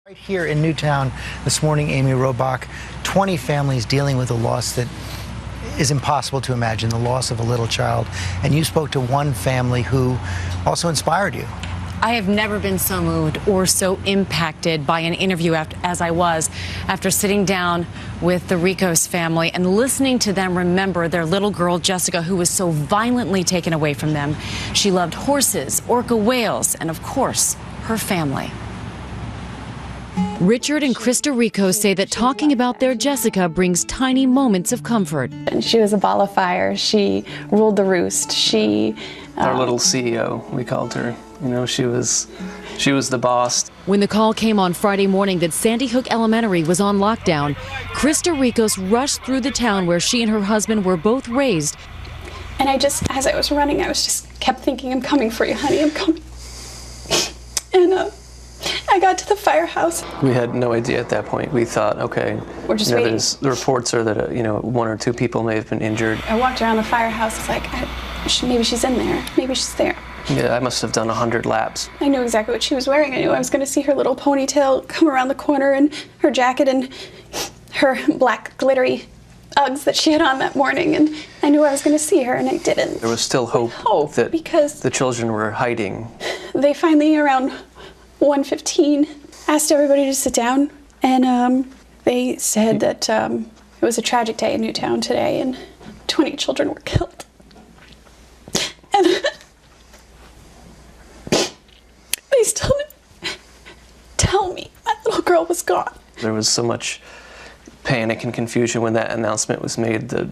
Right here in Newtown this morning, Amy Robach, 20 families dealing with a loss that is impossible to imagine, the loss of a little child. And you spoke to one family who also inspired you. I have never been so moved or so impacted by an interview as I was after sitting down with the Rekos family and listening to them remember their little girl, Jessica, who was so violently taken away from them. She loved horses, orca whales, and of course, her family. Richard and Krista Rekos say that talking about their Jessica brings tiny moments of comfort. And she was a ball of fire. She ruled the roost. Our little CEO, we called her. You know, she was the boss. When the call came on Friday morning that Sandy Hook Elementary was on lockdown, Krista Rekos rushed through the town where she and her husband were both raised. And as I was running, I just kept thinking, I'm coming for you, honey, I'm coming. And I got to the firehouse. We had no idea at that point. We thought, okay, we're just waiting. The reports are that one or two people may have been injured. I walked around the firehouse. It's like, maybe she's in there. Maybe she's there. Yeah, I must have done 100 laps. I knew exactly what she was wearing. I knew I was going to see her little ponytail come around the corner and her jacket and her black glittery Uggs that she had on that morning. And I knew I was going to see her, and I didn't. There was still hope that because the children were hiding. They finally, around 1:15, asked everybody to sit down, and they said that it was a tragic day in Newtown today, and 20 children were killed. And they still didn't tell me my little girl was gone. There was so much panic and confusion when that announcement was made. The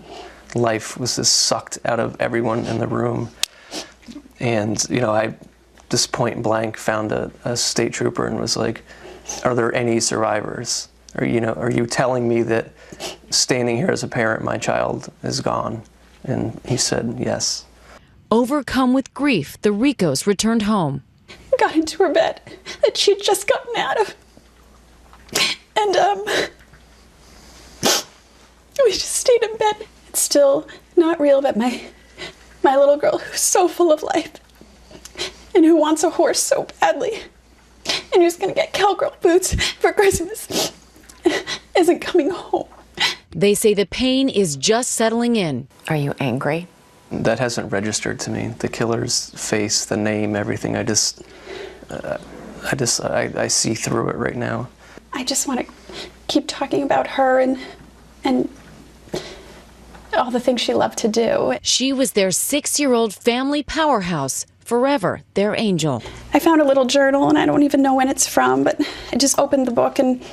life was just sucked out of everyone in the room. And, I just point blank found a state trooper and was like, are there any survivors? Or, are you telling me that standing here as a parent, my child is gone? And he said, yes. Overcome with grief, the Rekos returned home. Got into her bed that she had just gotten out of. And we just stayed in bed. It's still not real, but my little girl, who's so full of life and who wants a horse so badly and who's going to get cowgirl boots for Christmas, isn't coming home. They say the pain is just settling in. Are you angry? That hasn't registered to me. The killer's face, the name, everything. I see through it right now. I just want to keep talking about her and all the things she loved to do. She was their 6-year-old family powerhouse, forever their angel. I found a little journal, and I don't even know when it's from, but I just opened the book, and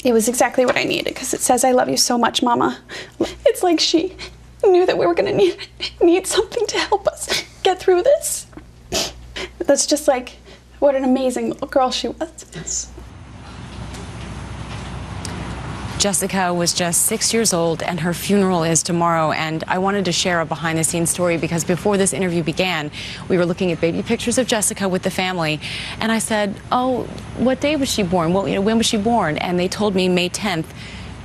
it was exactly what I needed, because it says, I love you so much, Mama. It's like she knew that we were going to need something to help us get through this. That's just like what an amazing little girl she was. Yes. Jessica was just 6 years old, and her funeral is tomorrow. And I wanted to share a behind-the-scenes story because before this interview began, we were looking at baby pictures of Jessica with the family. And I said, oh, what day was she born? Well, when was she born? And they told me May 10th,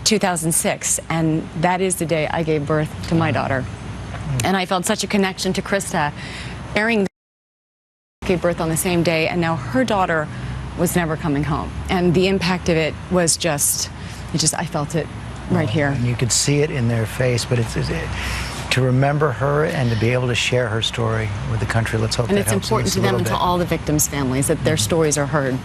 2006. And that is the day I gave birth to my daughter. And I felt such a connection to Krista. Gave birth on the same day, and now her daughter was never coming home. And the impact of it was I felt it right here. And you could see it in their face, but to remember her and to be able to share her story with the country, let's hope that helps. And it's important to them and to all the victims' families that their stories are heard.